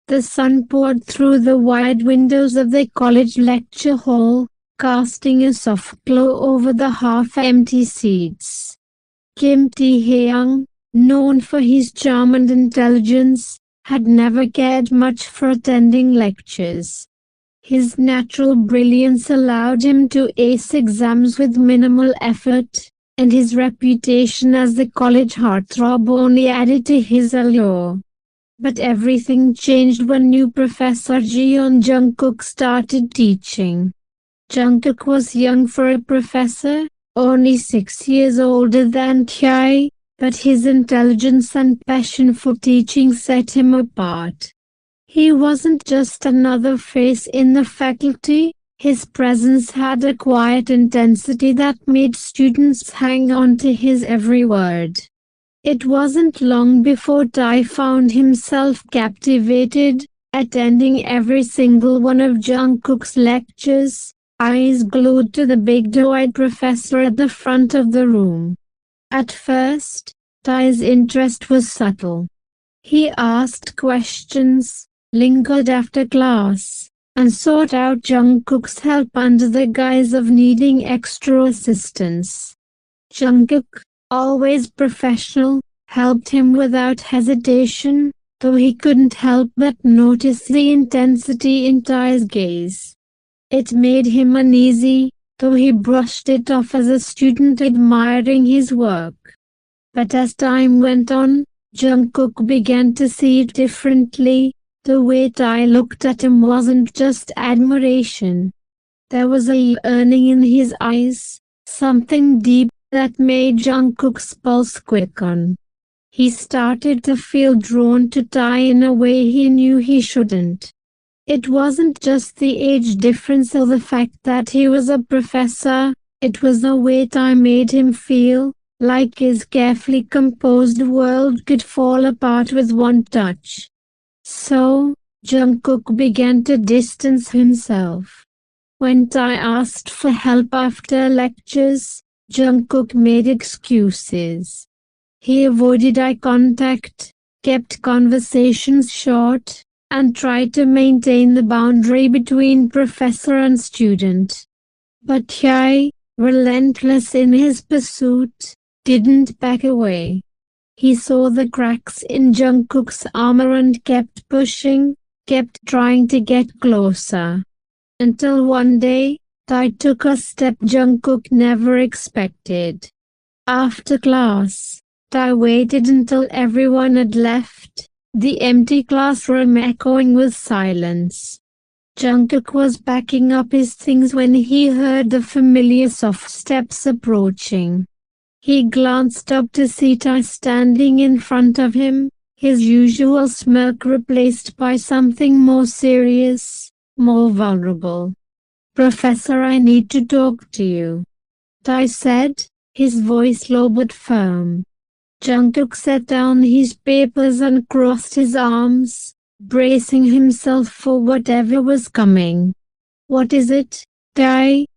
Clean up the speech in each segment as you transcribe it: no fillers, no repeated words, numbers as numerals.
The sun poured through the wide windows of the college lecture hall, casting a soft glow over the half-empty seats. Taehyung, known for his charm and intelligence, had never cared much for attending lectures. His natural brilliance allowed him to ace exams with minimal effort, and his reputation as the college heartthrob only added to his allure. But everything changed when new Professor Jeon Jungkook started teaching. Jungkook was young for a professor, only 6 years older than Tae, but his intelligence and passion for teaching set him apart. He wasn't just another face in the faculty, his presence had a quiet intensity that made students hang on to his every word. It wasn't long before Tae found himself captivated, attending every single one of Jungkook's lectures, eyes glued to the big doe-eyed professor at the front of the room. At first, Tae's interest was subtle. He asked questions, lingered after class, and sought out Jungkook's help under the guise of needing extra assistance. Jungkook, always professional, helped him without hesitation, though he couldn't help but notice the intensity in Tae's gaze. It made him uneasy, though he brushed it off as a student admiring his work. But as time went on, Jungkook began to see it differently. The way Tae looked at him wasn't just admiration. There was a yearning in his eyes, something deep that made Jungkook's pulse quicken. He started to feel drawn to Tae in a way he knew he shouldn't. It wasn't just the age difference or the fact that he was a professor, it was the way Tae made him feel, like his carefully composed world could fall apart with one touch. So, Jungkook began to distance himself. When Tae asked for help after lectures, Jungkook made excuses. He avoided eye contact, kept conversations short, and tried to maintain the boundary between professor and student. But Tae, relentless in his pursuit, didn't back away. He saw the cracks in Jungkook's armor and kept pushing, kept trying to get closer. Until one day, Tae took a step Jungkook never expected. After class, Tae waited until everyone had left, the empty classroom echoing with silence. Jungkook was packing up his things when he heard the familiar soft steps approaching. He glanced up to see Tae standing in front of him, his usual smirk replaced by something more serious, more vulnerable. "Professor, I need to talk to you," Tae said, his voice low but firm. Jungkook set down his papers and crossed his arms, bracing himself for whatever was coming. "What is it, Tae?"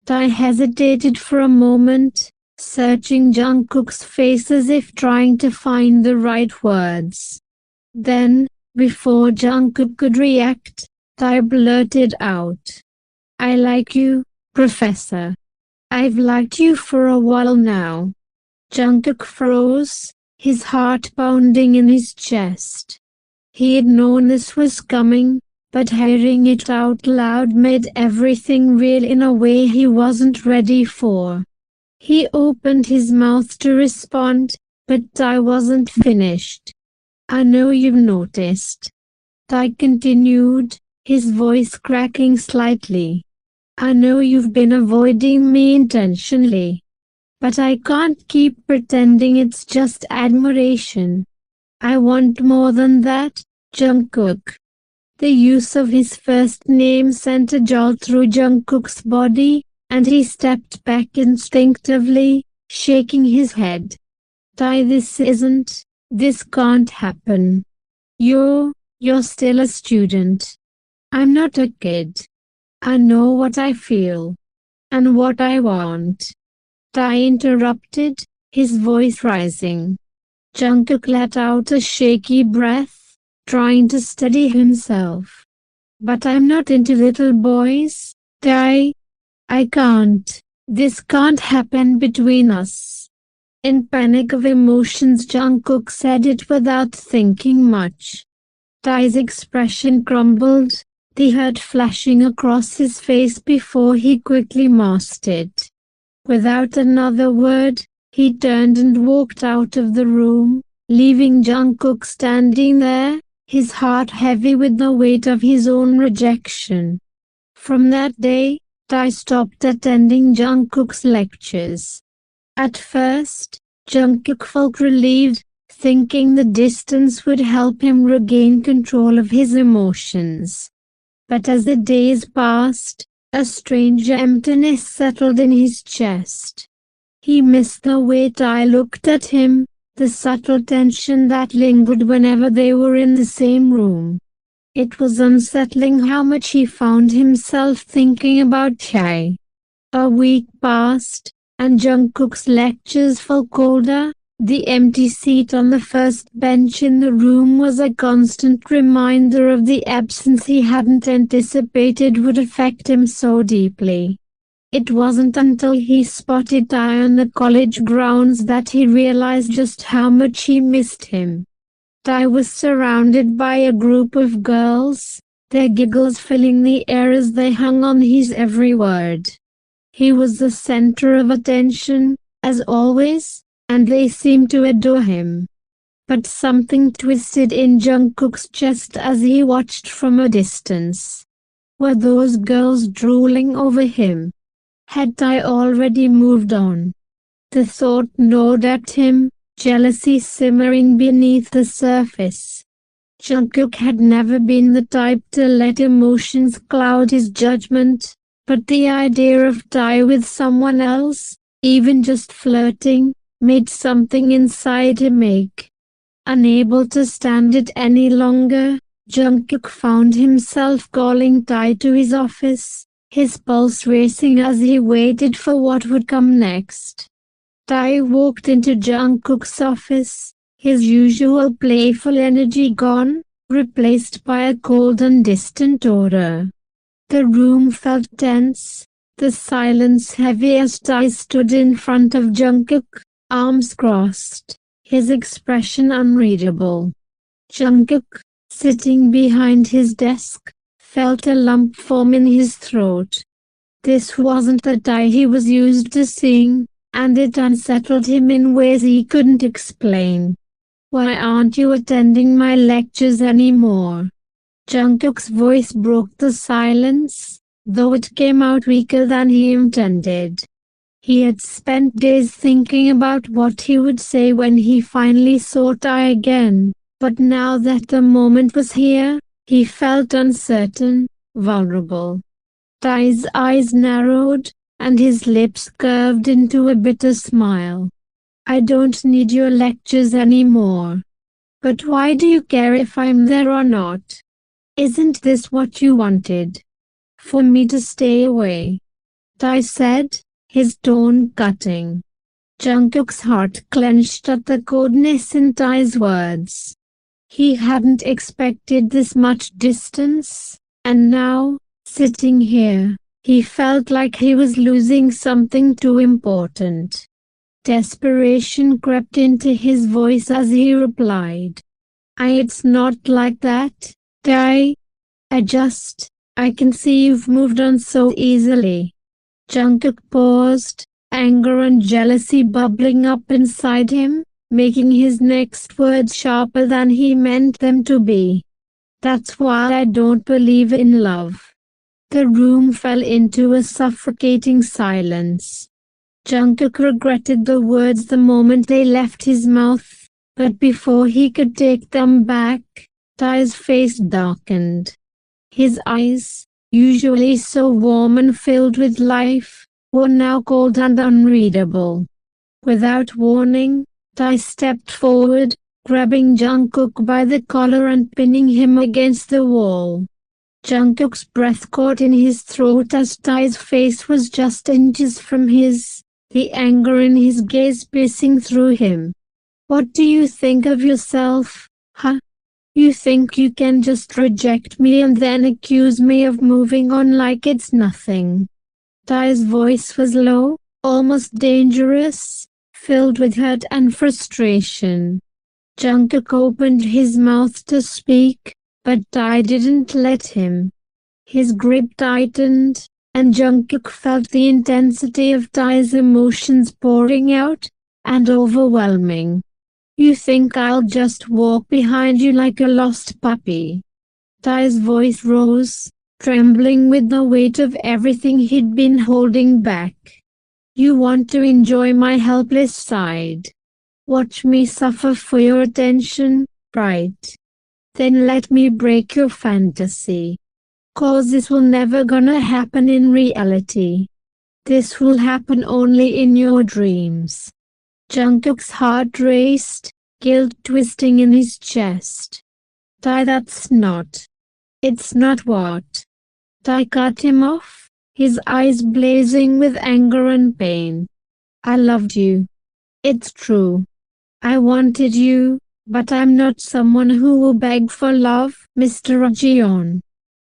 Tae hesitated for a moment, searching Jungkook's face as if trying to find the right words. Then, before Jungkook could react, Tae blurted out, "I like you, Professor. I've liked you for a while now." Jungkook froze, his heart pounding in his chest. He had known this was coming, but hearing it out loud made everything real in a way he wasn't ready for. He opened his mouth to respond, but Tae wasn't finished. "I know you've noticed," Tae continued, his voice cracking slightly. "I know you've been avoiding me intentionally. But I can't keep pretending it's just admiration. I want more than that, Jungkook." The use of his first name sent a jolt through Jungkook's body, and he stepped back instinctively, shaking his head. "Tae, this can't happen. You're still a student. I'm not a kid. I know what I feel. And what I want." Tae interrupted, his voice rising. Jungkook let out a shaky breath, trying to steady himself. But I'm not into little boys, Tae. I can't. This can't happen between us. In panic of emotions, Jungkook said it without thinking much. Tae's expression crumbled, the hurt flashing across his face before he quickly masked it. Without another word, he turned and walked out of the room, leaving Jungkook standing there, his heart heavy with the weight of his own rejection. From that day, Tae stopped attending Jungkook's lectures. At first, Jungkook felt relieved, thinking the distance would help him regain control of his emotions. But as the days passed, a strange emptiness settled in his chest. He missed the way Tae looked at him, the subtle tension that lingered whenever they were in the same room. It was unsettling how much he found himself thinking about Tae. A week passed, and Jungkook's lectures felt colder. The empty seat on the first bench in the room was a constant reminder of the absence he hadn't anticipated would affect him so deeply. It wasn't until he spotted Tae on the college grounds that he realized just how much he missed him. Tae was surrounded by a group of girls, their giggles filling the air as they hung on his every word. He was the center of attention, as always, and they seemed to adore him. But something twisted in Jungkook's chest as he watched from a distance. Were those girls drooling over him? Had Tae already moved on? The thought gnawed at him, jealousy simmering beneath the surface. Jungkook had never been the type to let emotions cloud his judgment, but the idea of Tae with someone else, even just flirting, made something inside him ache. Unable to stand it any longer, Jungkook found himself calling Tae to his office, his pulse racing as he waited for what would come next. Tae walked into Jungkook's office, his usual playful energy gone, replaced by a cold and distant aura. The room felt tense, the silence heavy as Tae stood in front of Jungkook, arms crossed, his expression unreadable. Jungkook, sitting behind his desk, felt a lump form in his throat. This wasn't the Tae he was used to seeing, and it unsettled him in ways he couldn't explain. "Why aren't you attending my lectures anymore?" Jungkook's voice broke the silence, though it came out weaker than he intended. He had spent days thinking about what he would say when he finally saw Tae again, but now that the moment was here, he felt uncertain, vulnerable. Tae's eyes narrowed, and his lips curved into a bitter smile. "I don't need your lectures anymore. But why do you care if I'm there or not? Isn't this what you wanted? For me to stay away?" Tae said, his tone cutting. Jungkook's heart clenched at the coldness in Tae's words. He hadn't expected this much distance, and now, sitting here, he felt like he was losing something too important. Desperation crept into his voice as he replied. It's not like that, Tae. I can see you've moved on so easily." Jungkook paused, anger and jealousy bubbling up inside him, making his next words sharper than he meant them to be. "That's why I don't believe in love." The room fell into a suffocating silence. Jungkook regretted the words the moment they left his mouth, but before he could take them back, Tae's face darkened. His eyes, usually so warm and filled with life, were now cold and unreadable. Without warning, Tae stepped forward, grabbing Jungkook by the collar and pinning him against the wall. Jungkook's breath caught in his throat as Tae's face was just inches from his, the anger in his gaze piercing through him. "What do you think of yourself, huh? You think you can just reject me and then accuse me of moving on like it's nothing. Tae's voice was low, almost dangerous, filled with hurt and frustration. Jungkook opened his mouth to speak, but Tae didn't let him. His grip tightened, and Jungkook felt the intensity of Tae's emotions pouring out, and overwhelming. You think I'll just walk behind you like a lost puppy? Tae's voice rose, trembling with the weight of everything he'd been holding back. You want to enjoy my helpless side. Watch me suffer for your attention, right? Then let me break your fantasy. 'Cause this will never gonna happen in reality. This will happen only in your dreams. Jungkook's heart raced, guilt twisting in his chest. Tae, that's not. It's not what? Tae cut him off, his eyes blazing with anger and pain. I loved you. It's true. I wanted you, but I'm not someone who will beg for love, Mr. Jeon.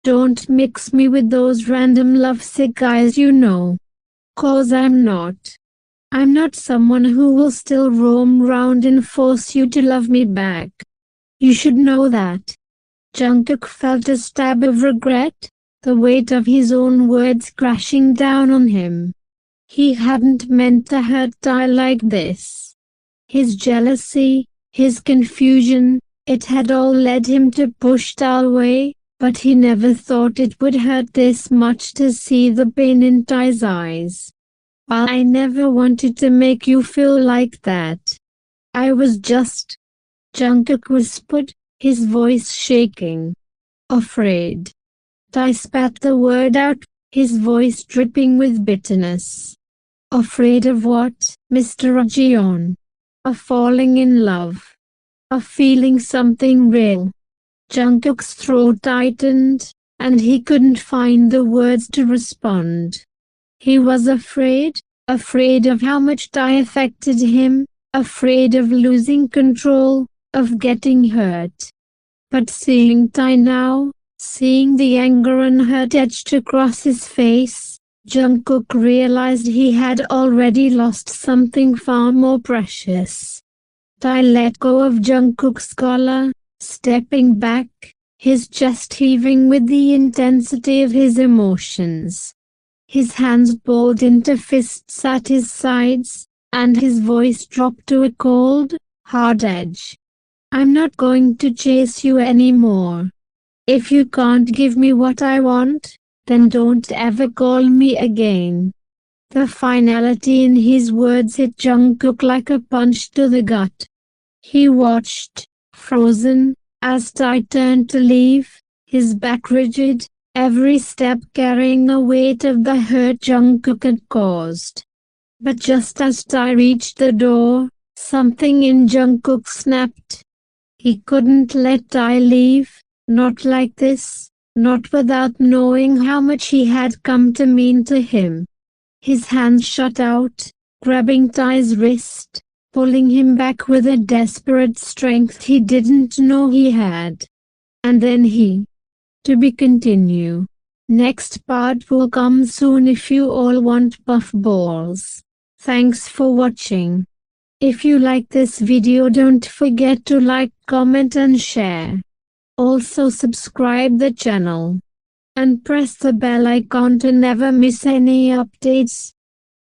Don't mix me with those random lovesick guys you know. 'Cause I'm not. I'm not someone who will still roam round and force you to love me back. You should know that. Jungkook felt a stab of regret, the weight of his own words crashing down on him. He hadn't meant to hurt Tae like this. His jealousy, his confusion, it had all led him to push Tae away, but he never thought it would hurt this much to see the pain in Tae's eyes. I never wanted to make you feel like that. I was just... Jungkook whispered, his voice shaking. Afraid. Tae spat the word out, his voice dripping with bitterness. Afraid of what, Mr. Jeon? Of falling in love. Of feeling something real. Jungkook's throat tightened, and he couldn't find the words to respond. He was afraid of how much Tae affected him, afraid of losing control, of getting hurt. But seeing Tae now, seeing the anger and hurt etched across his face, Jungkook realized he had already lost something far more precious. Tae let go of Jungkook's collar, stepping back, his chest heaving with the intensity of his emotions. His hands balled into fists at his sides, and his voice dropped to a cold, hard edge. I'm not going to chase you anymore. If you can't give me what I want, then don't ever call me again. The finality in his words hit Jungkook like a punch to the gut. He watched, frozen, as Tae turned to leave, his back rigid, every step carrying the weight of the hurt Jungkook had caused. But just as Tae reached the door, something in Jungkook snapped. He couldn't let Tae leave, not like this, not without knowing how much he had come to mean to him. His hand shot out, grabbing Tae's wrist, pulling him back with a desperate strength he didn't know he had. And then To be continue. Next part will come soon if you all want puffballs. Thanks for watching. If you like this video, don't forget to like, comment and share. Also subscribe the channel and press the bell icon to never miss any updates.